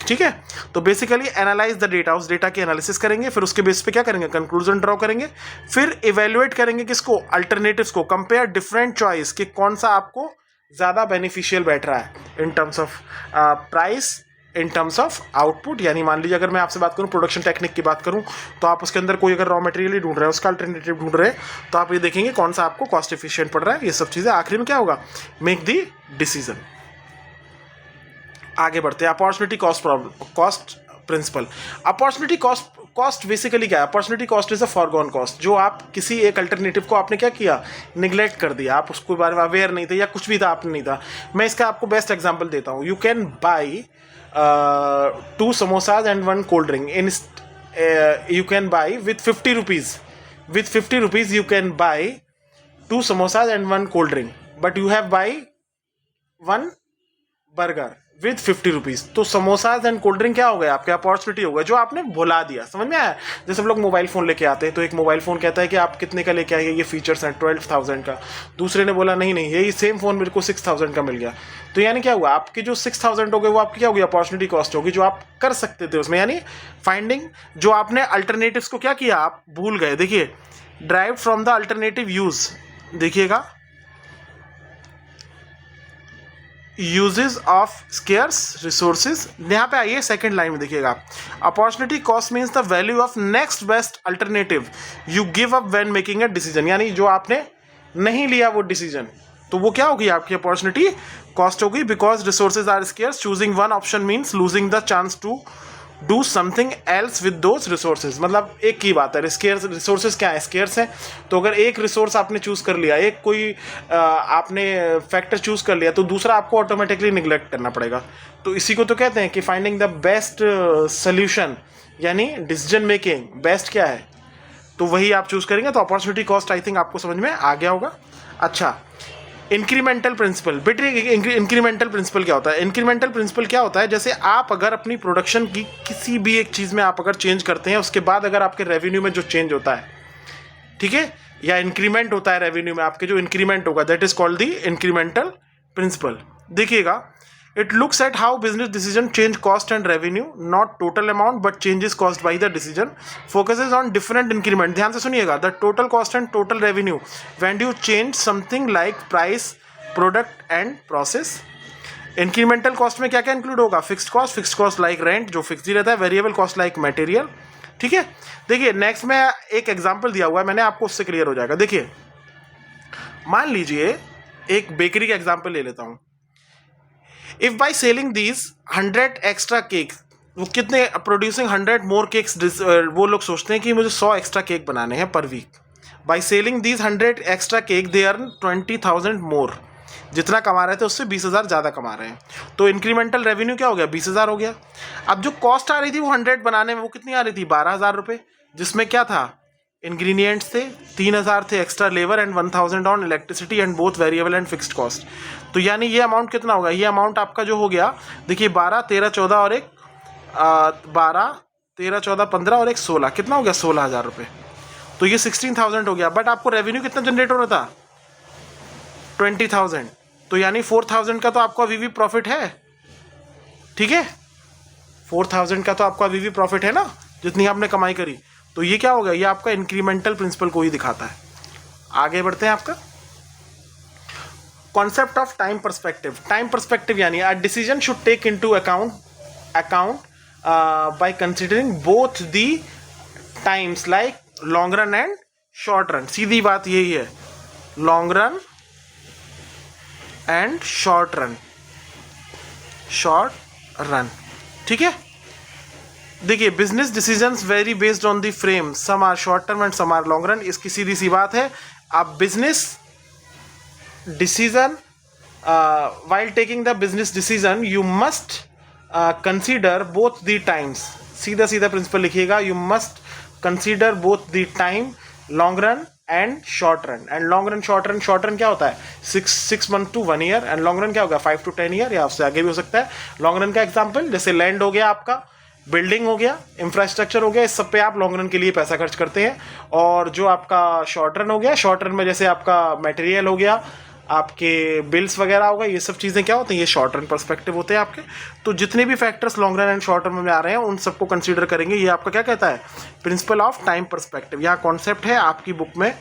ठीक है, तो बेसिकली एनालाइज द डेटा, उस डेटा की एनालिसिस करेंगे, फिर उसके बेस पे क्या करेंगे, कंक्लूजन ड्रॉ करेंगे, फिर इवेल्युएट करेंगे किसको, अल्टरनेटिव्स को, कंपेयर डिफरेंट चॉइस कि कौन सा आपको ज़्यादा बेनिफिशियल बैठ रहा है इन terms of price, in terms of output. यानी मान लीजिए अगर मैं आपसे बात करूं प्रोडक्शन टेक्निक की बात करूं, तो आप उसके अंदर कोई अगर रॉ मटेरियल ही ढूंढ रहे हैं, उसका अल्टरनेटिव ढूंढ रहे हैं, तो आप ये देखेंगे कौन सा आपको कॉस्ट एफिशिएंट पड़ रहा है। ये सब चीज़ें आखिरी में क्या होगा, मेक द डिसीजन। आगे बढ़ते हैं, opportunity cost principle. Opportunity cost basically क्या है, opportunity cost is a forgone cost, जो आप किसी एक अल्टरनेटिव को आपने क्या किया, निगलेक्ट कर दिया, आप उसके बारे में अवेयर नहीं थे या कुछ भी था, आपने नहीं था। मैं इसका आपको बेस्ट एग्जांपल देता हूँ। You can buy 2 samosas and 1 cold drink in, you can buy with 50 rupees, with 50 rupees you can buy 2 samosas and 1 cold drink, but you have by 1 burger with 50 rupees. तो समोसाज एंड कोल्ड ड्रिंक क्या हो गया, आपके अपॉर्चुनिटी हो गया, जो आपने भुला दिया। समझ में आया, जैसे हम लोग मोबाइल फ़ोन लेके आते हैं, तो एक मोबाइल फ़ोन कहता है कि आप कितने का लेके आइए, ये फीचर्स हैं 12,000 का, दूसरे ने बोला नहीं नहीं यही सेम फ़ोन मेरे को 6,000 का मिल गया। तो यानी क्या हुआ, आपके जो 6,000 हो गए वो आपकी क्या होगी, अपॉर्चुनिटी कॉस्ट होगी, जो आप कर सकते थे उसमें, यानी फाइंडिंग, जो आपने अल्टरनेटिव्स को क्या किया, आप भूल गए। देखिए, drive from the alternative use, देखिएगा, यूजेस ऑफ स्केयर्स रिसोर्सेज, यहाँ पे आइए सेकंड लाइन में देखिएगा, opportunity cost means the value of next best alternative you give up when making a decision, यानी जो आपने नहीं लिया वो डिसीजन, तो वो क्या होगी, आपकी अपॉर्चुनिटी कॉस्ट होगी। Because resources are scarce, choosing one option means losing the chance to do something else with those resources. मतलब एक की बात है, स्केयर्स रिसोर्सेज क्या है, स्केयर्स हैं, तो अगर एक रिसोर्स आपने चूज़ कर लिया, एक कोई आपने फैक्टर चूज़ कर लिया, तो दूसरा आपको ऑटोमेटिकली निगलेक्ट करना पड़ेगा। तो इसी को तो कहते हैं कि फाइंडिंग द बेस्ट सोल्यूशन, यानी डिसीजन मेकिंग बेस्ट क्या है, तो वही आप चूज़ करेंगे। तो अपॉर्चुनिटी कॉस्ट आई थिंक आपको समझ में आ गया होगा। अच्छा, इंक्रीमेंटल प्रिंसिपल, बेटे इंक्रीमेंटल प्रिंसिपल क्या होता है, इंक्रीमेंटल प्रिंसिपल क्या होता है, जैसे आप अगर अपनी प्रोडक्शन की किसी भी एक चीज़ में आप अगर चेंज करते हैं, उसके बाद अगर आपके रेवेन्यू में जो चेंज होता है, ठीक है, या इंक्रीमेंट होता है रेवेन्यू में, आपके जो इंक्रीमेंट होगा, that is called the incremental principle. देखिएगा, it looks at how business decision change cost and revenue, not total amount but changes cost by the decision, focuses on different increment. ध्यान से सुनिएगा, the total cost and total revenue when you change something like price, product and process. Incremental cost में क्या क्या इंक्लूड होगा, फिक्स्ड कॉस्ट लाइक रेंट जो फिक्स ही रहता है, वेरिएबल कॉस्ट लाइक मटेरियल। ठीक है, देखिए नेक्स्ट में एक एग्जांपल दिया हुआ है मैंने आपको, उससे क्लियर हो जाएगा। देखिए, मान लीजिए एक बेकरी का एग्जांपल ले लेता हूँ. If bye selling these 100 extra cake, वो कितने प्रोड्यूसिंग 100 मोर केक्स, वो लोग सोचते हैं कि मुझे 100 एक्स्ट्रा केक बनाने हैं पर week. By selling these 100 extra cake they earn 20,000 more. जितना कमा रहे थे उससे 20,000 ज़्यादा कमा रहे हैं. तो इंक्रीमेंटल रेवेन्यू क्या हो गया, 20,000 हो गया. अब जो कॉस्ट आ रही थी वो 100 बनाने में, वो कितनी आ रही थी, 12,000 रुपये, जिसमें क्या था, इंग्रेडिएंट्स थे, 3,000 थे extra labour and 1,000 on electricity and both variable and fixed cost. तो यानी ये अमाउंट कितना होगा, ये अमाउंट आपका जो हो गया, देखिए 12, 13, 14 और एक 12, 13, 14, 15 और एक 16, कितना हो गया, 16,000 रुपये. तो ये 16,000 हो गया. बट आपको रेवेन्यू कितना जनरेट हो रहा था, 20,000. तो यानी 4,000 का तो आपको अभी भी प्रॉफिट है. ठीक है, 4,000 का तो आपको अभी भी प्रॉफिट है ना, जितनी आपने कमाई करी. तो ये क्या होगा, ये आपका इंक्रीमेंटल प्रिंसिपल को ही दिखाता है. आगे बढ़ते हैं. आपका concept of time perspective. Time perspective यानी a decision should take into account by considering both the times like long run and short run. सीधी बात यही है, long run and short run. ठीक है. देखिए, business decisions very based on the frame, some are short term and some are long run. इसकी सीधी सी बात है, आप business decision, while taking the business decision you must consider both the times. सीधा सीधा प्रिंसिपल लिखिएगा, you must consider both the time, long run and short run. and long run short run क्या होता है, 6 month to 1 year, and long run क्या होगा, 5 to 10 year, या उससे आगे भी हो सकता है. long run का एग्जाम्पल जैसे लैंड हो गया, आपका बिल्डिंग हो गया, इंफ्रास्ट्रक्चर हो गया, इस सब पे आप लॉन्ग रन के लिए पैसा खर्च करते हैं. और जो आपका शॉर्ट रन हो गया, शॉर्ट रन में जैसे आपका मटेरियल हो गया, आपके बिल्स वगैरह होगा, ये सब चीज़ें क्या होती हैं, ये शॉर्ट रन पर्सपेक्टिव होते हैं आपके. तो जितने भी factors long run and short run में आ रहे हैं उन सबको कंसीडर करेंगे. ये आपका क्या कहता है, प्रिंसिपल ऑफ टाइम पर्सपेक्टिव. यहाँ कॉन्सेप्ट है, आपकी बुक में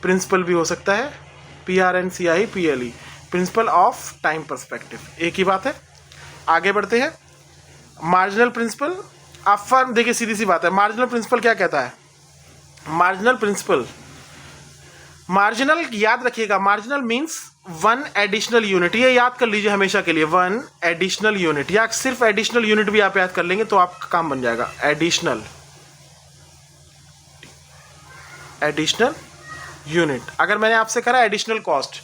प्रिंसिपल भी हो सकता है, PRNCIPLE, principle of time perspective, एक ही बात है. आगे बढ़ते हैं. Marginal principal. आप फर्म, देखिए सीधी सी बात है, मार्जिनल प्रिंसिपल क्या कहता है, मार्जिनल प्रिंसिपल, मार्जिनल याद रखिएगा, मार्जिनल मीन्स 1 एडिशनल यूनिट. ये याद कर लीजिए हमेशा के लिए, 1 एडिशनल यूनिट, या सिर्फ एडिशनल यूनिट भी आप याद कर लेंगे तो आपका काम बन जाएगा. Additional unit. अगर मैंने आपसे करा एडिशनल कॉस्ट,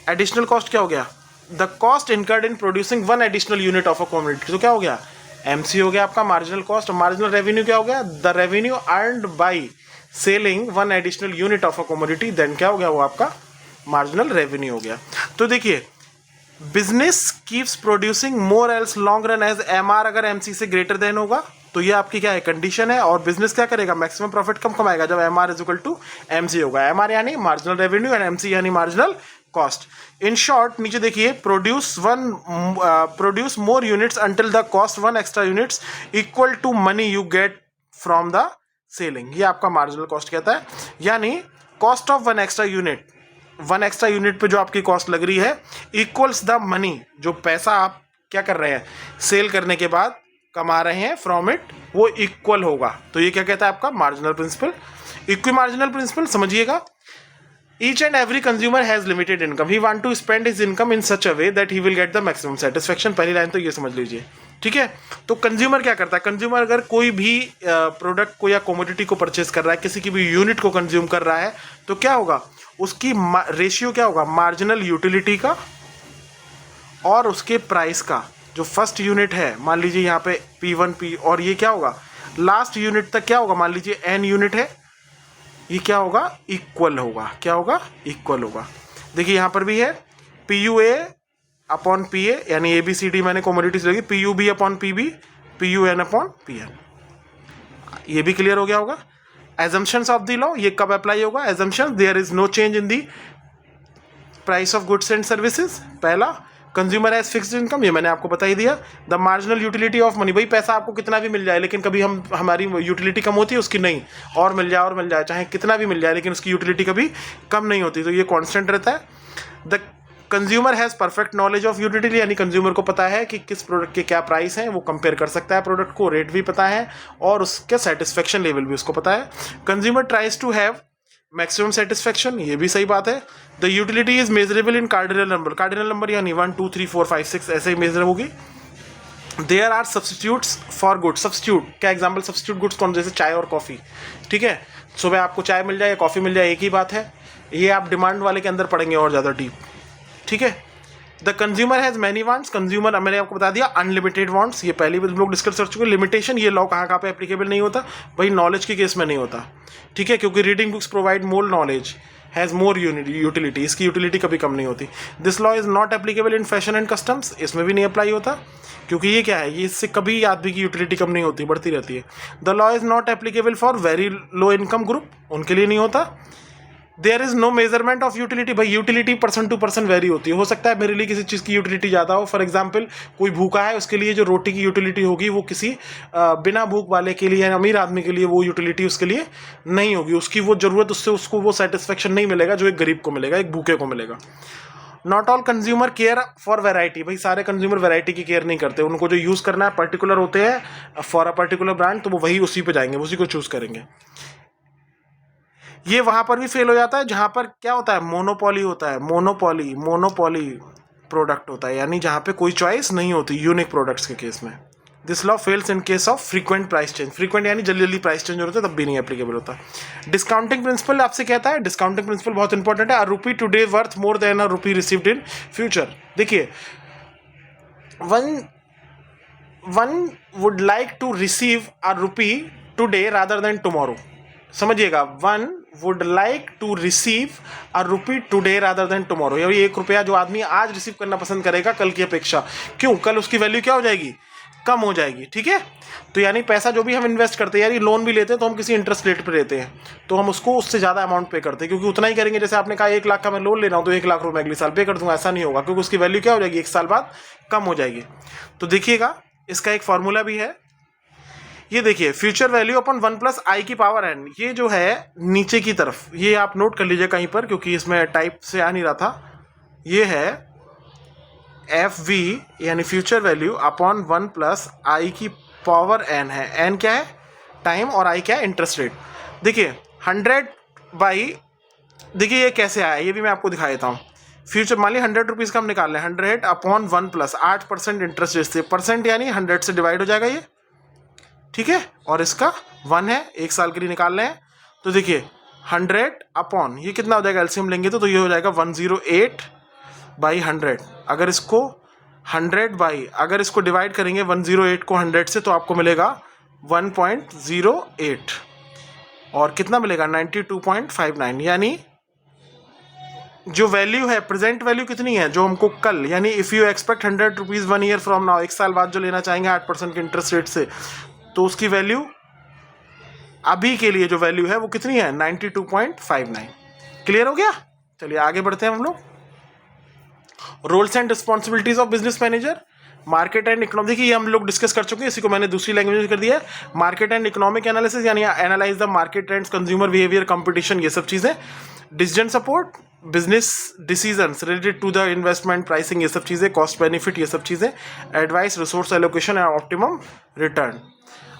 एडिशनल कॉस्ट क्या हो गया, the cost incurred in producing 1 additional unit of a commodity. तो क्या हो गया, MC हो गया आपका मार्जिनल कॉस्ट. मार्जिनल रेवेन्यू क्या हो गया, the revenue earned by selling 1 additional unit of a commodity. Then क्या हो गया, वो आपका मार्जिनल रेवेन्यू हो गया. तो देखिए, business keeps producing more else long run as MR अगर MC से ग्रेटर देन होगा, तो ये आपकी क्या है, कंडीशन है. और बिजनेस क्या करेगा, मैक्सिमम प्रॉफिट कम कमाएगा जब MR is equal to MC होगा. MR यानी मार्जिनल रेवेन्यू एंड MC यानी मार्जिनल कॉस्ट. इन शॉर्ट, नीचे देखिए, produce more units until the cost 1 extra units equal to money you get from the selling. ये आपका मार्जिनल कॉस्ट कहता है. यानी cost of 1 extra unit, 1 extra unit पे जो आपकी कॉस्ट लग रही है, इक्वल्स द मनी, जो पैसा आप क्या कर रहे हैं, सेल करने के बाद कमा रहे हैं फ्रॉम इट, वो इक्वल होगा. तो ये क्या कहता है आपका marginal principle. Equi marginal principle समझिएगा. Each and every consumer has limited income. He want to spend his income in such a way that he will get the maximum satisfaction. पहली लाइन तो ये समझ लीजिए. ठीक है. तो कंज्यूमर क्या करता है, कंज्यूमर अगर कोई भी प्रोडक्ट को या कमोडिटी को परचेज कर रहा है, किसी की भी यूनिट को कंज्यूम कर रहा है, तो क्या होगा, उसकी रेशियो क्या होगा, मार्जिनल यूटिलिटी का और उसके प्राइस का. जो फर्स्ट यूनिट है, मान लीजिए यहाँ पे P1P, और ये क्या होगा, लास्ट यूनिट तक क्या होगा, मान लीजिए N यूनिट है, ये क्या होगा, इक्वल होगा. क्या होगा, इक्वल होगा. देखिए यहाँ पर भी है PUA अपॉन PA, यानी ABCD मैंने कमोडिटीज लगी, PUB upon PB, PUN upon PN. ये भी क्लियर हो गया होगा. एजम्पशंस ऑफ द लॉ, ये कब अप्लाई होगा, assumption, there is no change in the price of goods and services. पहला, कंज्यूमर एज फिक्स्ड इनकम, ये मैंने आपको बता ही दिया. The marginal utility of money, भाई पैसा आपको कितना भी मिल जाए, लेकिन कभी हमारी यूटिलिटी कम होती है उसकी, नहीं, और मिल जाए, चाहे कितना भी मिल जाए, लेकिन उसकी यूटिलिटी कभी कम नहीं होती. तो ये कांस्टेंट रहता है. The consumer has perfect knowledge of utility, यानी कंज्यूमर को पता है कि किस प्रोडक्ट के क्या प्राइस हैं, वो कंपेयर कर सकता है प्रोडक्ट को, रेट भी पता है और उसके सेटिस्फेक्शन लेवल भी उसको पता है. Consumer tries to have maximum satisfaction, ये भी सही बात है। The utility is measurable in cardinal number, cardinal number यानी 1 2 3 4 5 6 ऐसे ही मेजर होगी। There are substitutes for goods, substitute क्या एग्जाम्पल, सब्सटीट्यूट गुड्स कौन, जैसे चाय और कॉफ़ी, ठीक है, सुबह आपको चाय मिल जाए या कॉफ़ी मिल जाए एक ही बात है, ये आप डिमांड वाले के अंदर पढ़ेंगे और ज़्यादा डीप, ठीक है। The consumer has many wants, consumer मैंने आपको बता दिया अनलिमिटेड वांट्स, ये पहले भी लोग डिस्कस कर चुके हैं। लिमिटेशन, ये लॉ कहाँ पे एप्लीकेबल नहीं होता, भाई नॉलेज के केस में नहीं होता, ठीक है, क्योंकि reading books provide more knowledge has more utility, इसकी यूटिलिटी कभी कम नहीं होती। This law is not applicable in fashion and customs, इसमें भी नहीं अप्लाई होता, क्योंकि ये क्या है, ये इससे कभी आदमी की यूटिलिटी कम नहीं होती, बढ़ती रहती है। The law is not applicable for very low income group, उनके लिए नहीं होता। There is no measurement of utility, भाई utility person to person vary होती है, हो सकता है मेरे लिए किसी चीज़ की यूटिलिटी ज़्यादा हो, फॉर एग्जांपल कोई भूखा है उसके लिए जो रोटी की यूटिलिटी होगी वो किसी बिना भूख वाले के लिए, अमीर आदमी के लिए वो यूटिलिटी उसके लिए नहीं होगी, उसकी वो ज़रूरत, उससे उसको वो सेटिस्फेक्शन नहीं मिलेगा जो एक गरीब को मिलेगा, एक भूखे को मिलेगा। Not all consumer care for variety, भाई सारे कंज्यूमर वैरायटी की केयर नहीं करते, उनको जो यूज़ करना है पर्टिकुलर होते हैं फॉर अ पर्टिकुलर ब्रांड, तो वो वही उसी पे जाएंगे, उसी को चूज़ करेंगे। ये वहाँ पर भी फेल हो जाता है जहाँ पर क्या होता है, मोनोपोली होता है, मोनोपोली प्रोडक्ट होता है, यानी जहाँ पे कोई चॉइस नहीं होती यूनिक प्रोडक्ट्स के केस में। This law fails in case of frequent price change, frequent यानी जल्दी जल्दी प्राइस चेंज होता है तब भी नहीं एप्लीकेबल होता। डिस्काउंटिंग प्रिंसिपल आपसे कहता है, डिस्काउंटिंग प्रिंसिपल बहुत इंपॉर्टेंट है, a rupee today worth more than a rupee received in future. देखिए one would like to receive a rupee today rather than tomorrow, समझिएगा, one would like to receive a rupee today rather than tomorrow, यानी 1 रुपया जो आदमी आज रिसीव करना पसंद करेगा कल की अपेक्षा, क्यों, कल उसकी वैल्यू क्या हो जाएगी, कम हो जाएगी, ठीक है। तो यानी पैसा जो भी हम इन्वेस्ट करते हैं, यानी लोन भी लेते हैं तो हम किसी इंटरेस्ट रेट पे लेते हैं, तो हम उसको उससे ज़्यादा अमाउंट पे करते हैं, क्योंकि उतना ही करेंगे, जैसे आपने कहा 1 लाख का मैं लोन ले रहा हूँ तो 1 लाख रुपये अगले साल पे कर दूंगा, ऐसा नहीं होगा, क्योंकि उसकी वैल्यू क्या हो जाएगी, 1 साल बाद कम हो जाएगी। तो देखिएगा इसका एक फॉर्मूला भी है, ये देखिए फ्यूचर वैल्यू अपन 1 प्लस आई की पावर एन, ये जो है नीचे की तरफ, ये आप नोट कर लीजिए कहीं पर, क्योंकि इसमें टाइप से आ नहीं रहा था, ये है एफ वी यानी फ्यूचर वैल्यू अपॉन 1 प्लस आई की पावर एन है, एन क्या है टाइम और आई क्या है इंटरेस्ट रेट। देखिए 100 बाई, देखिए ये कैसे आया ये भी मैं आपको दिखा देता हूँ। फ्यूचर मान ली 100 रुपीज़ का हम निकाल रहे हैं, 100 अपॉन 1 प्लस 8% इंटरेस्ट रेट से, परसेंट यानी 100 से डिवाइड हो जाएगा ये, ठीक है, और इसका 1 है, 1 साल के लिए निकाल रहे हैं, तो देखिए 100 अपॉन ये कितना हो जाएगा, एलसीएम लेंगे तो ये हो जाएगा 108 बाई 100। अगर इसको 100 बाई, अगर इसको डिवाइड करेंगे 108 को 100 से तो आपको मिलेगा 1.08 और कितना मिलेगा 92.59, यानी जो वैल्यू है प्रेजेंट वैल्यू कितनी है जो हमको कल, यानी if you expect 100 rupees 1 year from now, 1 साल बाद जो लेना चाहेंगे 8% के इंटरेस्ट रेट से, तो उसकी वैल्यू अभी के लिए जो वैल्यू है वो कितनी है 92.59। क्लियर हो गया, चलिए आगे बढ़ते हैं हम लोग। Roles and responsibilities of business manager, market and economic, देखिए ये हम लोग डिस्कस कर चुके हैं, इसी को मैंने दूसरी लैंग्वेज में कर दिया है। मार्केट एंड इकोनॉमिक एनालिसिस यानी analyse the market trends, consumer behaviour, competition, ये सब चीज़ें। Decision support, business decisions related to the investment, pricing, ये सब चीज़ें, कॉस्ट बेनिफिट, ये सब चीज़ें। Advice, resource allocation and optimum return.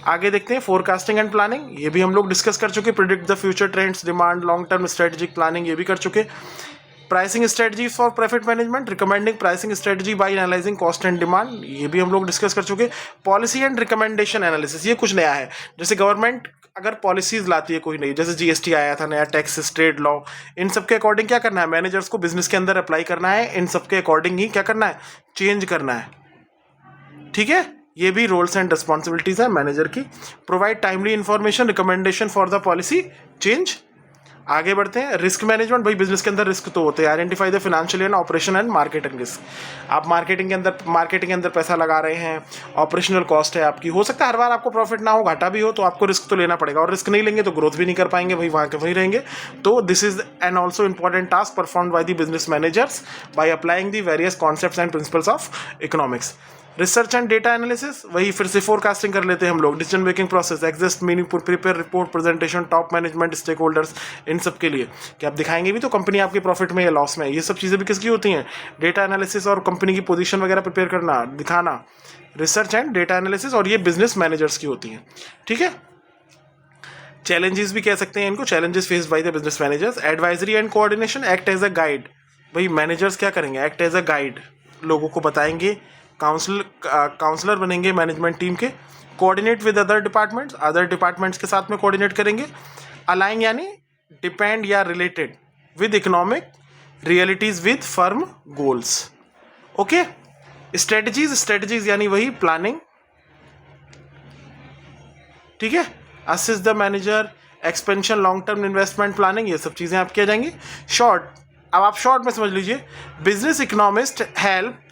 आगे देखते हैं फोरकास्टिंग एंड प्लानिंग, ये भी हम लोग डिस्कस कर चुके। Predict the future trends, demand, long term strategic planning, ये भी कर चुके। Pricing strategy for profit management, recommending pricing strategy by analysing cost and demand, ये भी हम लोग डिस्कस कर चुके। पॉलिसी एंड रिकमेंडेशन एनालिसिस, ये कुछ नया है, जैसे गवर्नमेंट अगर पॉलिसीज लाती है कोई नई, जैसे जीएसटी आया था नया, टैक्सेस, ट्रेड लॉ, इन सब के अकॉर्डिंग क्या करना है, मैनेजर्स को बिजनेस के अंदर अप्लाई करना है, इन सब के अकॉर्डिंग ही क्या करना है, चेंज करना है, ठीक है। ये भी रोल्स एंड रिस्पॉन्सिबिलिटीज है मैनेजर की। Provide timely information, recommendation for the policy change. आगे बढ़ते हैं, रिस्क मैनेजमेंट, भाई बिजनेस के अंदर रिस्क तो होते हैं। Identify the financial and operation and marketing risk, आप मार्केटिंग के अंदर पैसा लगा रहे हैं, ऑपरेशनल कॉस्ट है आपकी, हो सकता है हर बार आपको प्रॉफिट ना हो, घाटा भी हो, तो आपको रिस्क तो लेना पड़ेगा, और रिस्क नहीं लेंगे तो ग्रोथ भी नहीं कर पाएंगे, भाई वहाँ के वहीं रहेंगे। तो this is an also important task performed by the business managers by applying the various concepts and principles of economics. Research and data analysis, वही फिर से फोरकास्टिंग कर लेते हैं हम लोग। Decision making process, exist meaningful, prepare report, presentation, top management, stakeholders, इन सब के लिए कि आप दिखाएंगे भी तो कंपनी आपकी प्रॉफिट में या लॉस में, ये सब चीज़ें भी किसकी होती हैं, डेटा एनालिसिस और कंपनी की पोजीशन वगैरह प्रिपेयर करना, दिखाना, रिसर्च एंड डेटा एनालिसिस, और ये बिजनेस मैनेजर्स की होती हैं, ठीक है। चैलेंजेस भी कह सकते हैं इनको, challenges faced by the business managers. Advisory and coordination, act as a guide. भाई मैनेजर्स क्या करेंगे? एक्ट एज अ गाइड, लोगों को बताएंगे, काउंसलर बनेंगे मैनेजमेंट टीम के। कोऑर्डिनेट विद अदर डिपार्टमेंट्स के साथ में कोऑर्डिनेट करेंगे। अलाइन यानी डिपेंड या related with economic realities with firm goals. Okay. Strategies यानी वही प्लानिंग, ठीक है। Assist the manager, expansion, long term investment planning, ये सब चीज़ें आप किया जाएंगी। शॉर्ट, अब आप शॉर्ट में समझ लीजिए, business economist help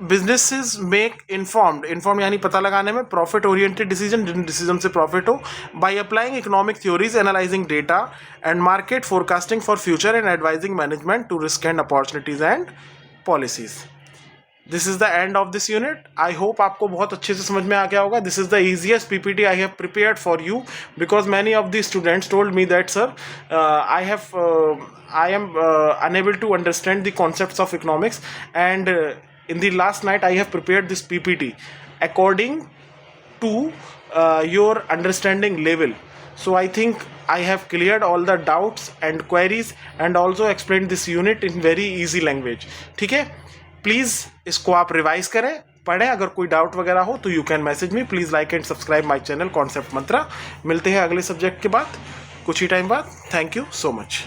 businesses make informed यानी पता लगाने में, प्रॉफिट ओरिएंटेड डिसीजन, जिन डिसीजन से प्रॉफिट हो, by applying economic theories, analysing data and market forecasting for future and advising management to risk and opportunities and policies. This is the end of this unit. I hope आपको बहुत अच्छे से समझ में आ गया होगा। This is the easiest PPT I have prepared for you because many of the students told me that sir, I am unable to understand the concepts of economics, and in the last night I have prepared this PPT according to your understanding level. So I think I have cleared all the doubts and queries and also explained this unit in very easy language. ठीक है, प्लीज़ इसको आप रिवाइज करें, पढ़ें। अगर कोई डाउट वगैरह हो तो you can message me. Please like and subscribe my channel Concept Mantra. मिलते हैं अगले सब्जेक्ट के बाद कुछ ही टाइम बाद। Thank you so much.